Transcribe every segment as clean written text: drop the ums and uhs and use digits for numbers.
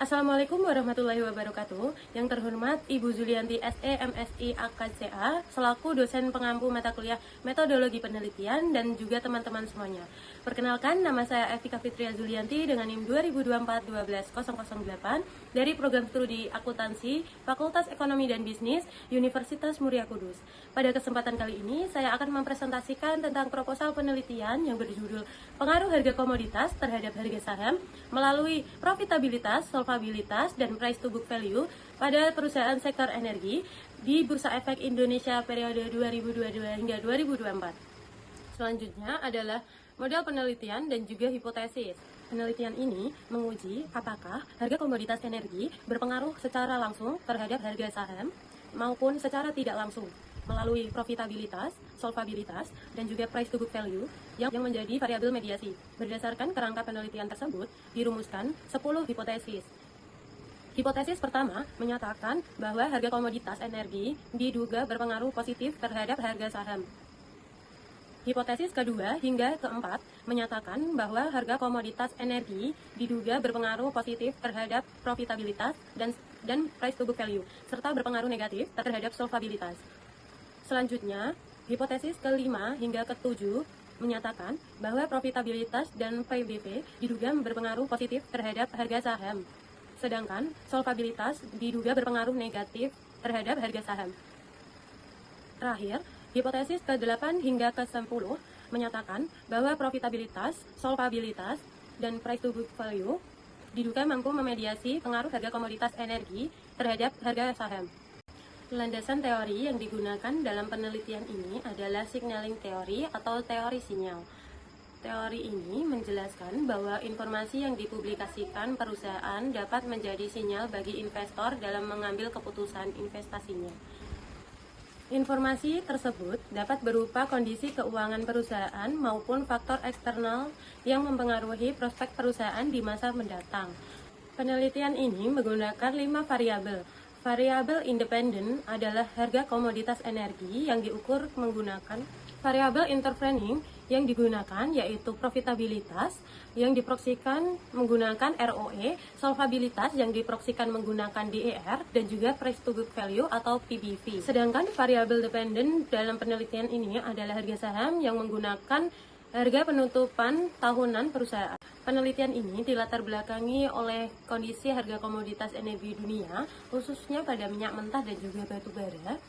Assalamualaikum warahmatullahi wabarakatuh. Yang terhormat Ibu Zulianti SE MSI AKCA selaku dosen pengampu mata kuliah Metodologi Penelitian dan juga teman-teman semuanya. Perkenalkan, nama saya Evika Fitria Zulianti dengan NIM 2024-12008 dari Program Studi Akuntansi Fakultas Ekonomi dan Bisnis Universitas Muria Kudus. Pada kesempatan kali ini saya akan mempresentasikan tentang proposal penelitian yang berjudul Pengaruh Harga Komoditas terhadap Harga Saham melalui Profitabilitas, Solvabilitas, dan Price to Book Value pada perusahaan sektor energi di Bursa Efek Indonesia periode 2022 hingga 2024. Selanjutnya adalah model penelitian dan juga hipotesis. Penelitian ini menguji apakah harga komoditas energi berpengaruh secara langsung terhadap harga saham maupun secara tidak langsung melalui profitabilitas, solvabilitas, dan juga price to book value yang menjadi variabel mediasi. Berdasarkan kerangka penelitian tersebut, dirumuskan 10 hipotesis. Hipotesis pertama menyatakan bahwa harga komoditas energi diduga berpengaruh positif terhadap harga saham. Hipotesis kedua hingga keempat menyatakan bahwa harga komoditas energi diduga berpengaruh positif terhadap profitabilitas dan price to book value, serta berpengaruh negatif terhadap solvabilitas. Selanjutnya, hipotesis kelima hingga ketujuh menyatakan bahwa profitabilitas dan PBV diduga berpengaruh positif terhadap harga saham, sedangkan solvabilitas diduga berpengaruh negatif terhadap harga saham. Terakhir, hipotesis ke-8 hingga ke-10 menyatakan bahwa profitabilitas, solvabilitas, dan price to book value diduga mampu memediasi pengaruh harga komoditas energi terhadap harga saham. Landasan teori yang digunakan dalam penelitian ini adalah signaling teori atau teori sinyal. Teori ini menjelaskan bahwa informasi yang dipublikasikan perusahaan dapat menjadi sinyal bagi investor dalam mengambil keputusan investasinya. Informasi tersebut dapat berupa kondisi keuangan perusahaan maupun faktor eksternal yang mempengaruhi prospek perusahaan di masa mendatang. Penelitian ini menggunakan 5 variabel. Variabel independen adalah harga komoditas energi yang diukur menggunakan variabel intervening yang digunakan yaitu profitabilitas yang diproksikan menggunakan ROE, solvabilitas yang diproksikan menggunakan DER, dan juga price to book value atau PBV. Sedangkan variabel dependen dalam penelitian ini adalah harga saham yang menggunakan harga penutupan tahunan perusahaan. Penelitian ini dilatar belakangi oleh kondisi harga komoditas energi dunia, khususnya pada minyak mentah dan juga batu bara,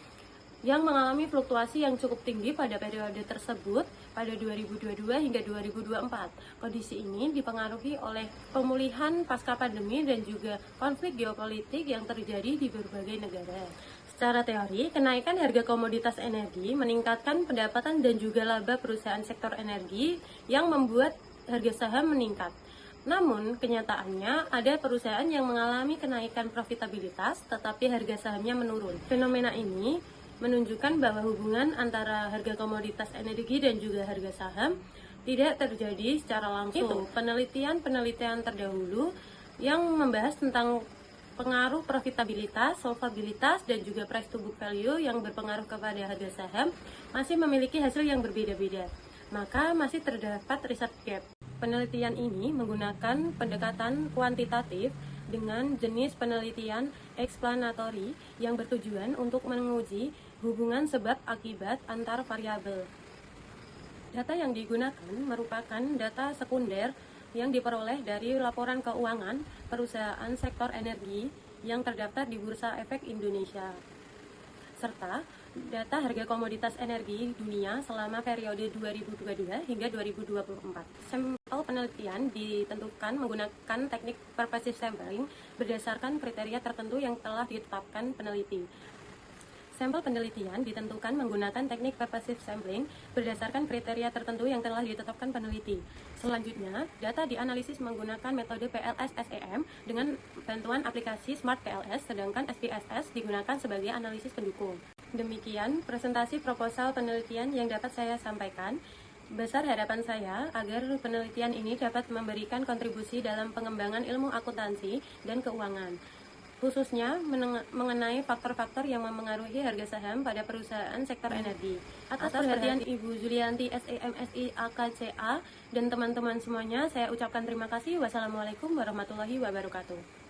yang mengalami fluktuasi yang cukup tinggi pada periode tersebut pada 2022 hingga 2024. Kondisi ini dipengaruhi oleh pemulihan pasca pandemi dan juga konflik geopolitik yang terjadi di berbagai negara. Secara teori, kenaikan harga komoditas energi meningkatkan pendapatan dan juga laba perusahaan sektor energi yang membuat harga saham meningkat. Namun, kenyataannya ada perusahaan yang mengalami kenaikan profitabilitas tetapi harga sahamnya menurun. Fenomena ini menunjukkan bahwa hubungan antara harga komoditas energi dan juga harga saham tidak terjadi secara langsung. Itu penelitian terdahulu yang membahas tentang pengaruh profitabilitas, solvabilitas, dan juga price to book value yang berpengaruh kepada harga saham masih memiliki hasil yang berbeda-beda. Maka masih terdapat riset gap. Penelitian ini menggunakan pendekatan kuantitatif dengan jenis penelitian explanatory yang bertujuan untuk menguji hubungan sebab akibat antar variabel. Data yang digunakan merupakan data sekunder yang diperoleh dari laporan keuangan perusahaan sektor energi yang terdaftar di Bursa Efek Indonesia, serta data harga komoditas energi dunia selama periode 2022 hingga 2024. Sampel penelitian ditentukan menggunakan teknik pervasive sampling berdasarkan kriteria tertentu yang telah ditetapkan peneliti. Sampel penelitian ditentukan menggunakan teknik pervasive sampling berdasarkan kriteria tertentu yang telah ditetapkan peneliti. Selanjutnya, data dianalisis menggunakan metode PLS-SEM dengan bantuan aplikasi Smart PLS, sedangkan SPSS digunakan sebagai analisis pendukung. Demikian presentasi proposal penelitian yang dapat saya sampaikan. Besar harapan saya agar penelitian ini dapat memberikan kontribusi dalam pengembangan ilmu akuntansi dan keuangan, khususnya mengenai faktor-faktor yang memengaruhi harga saham pada perusahaan sektor energi. Atas perhatian Ibu Zulianti SE MSI AKCA dan teman-teman semuanya, saya ucapkan terima kasih. Wassalamualaikum warahmatullahi wabarakatuh.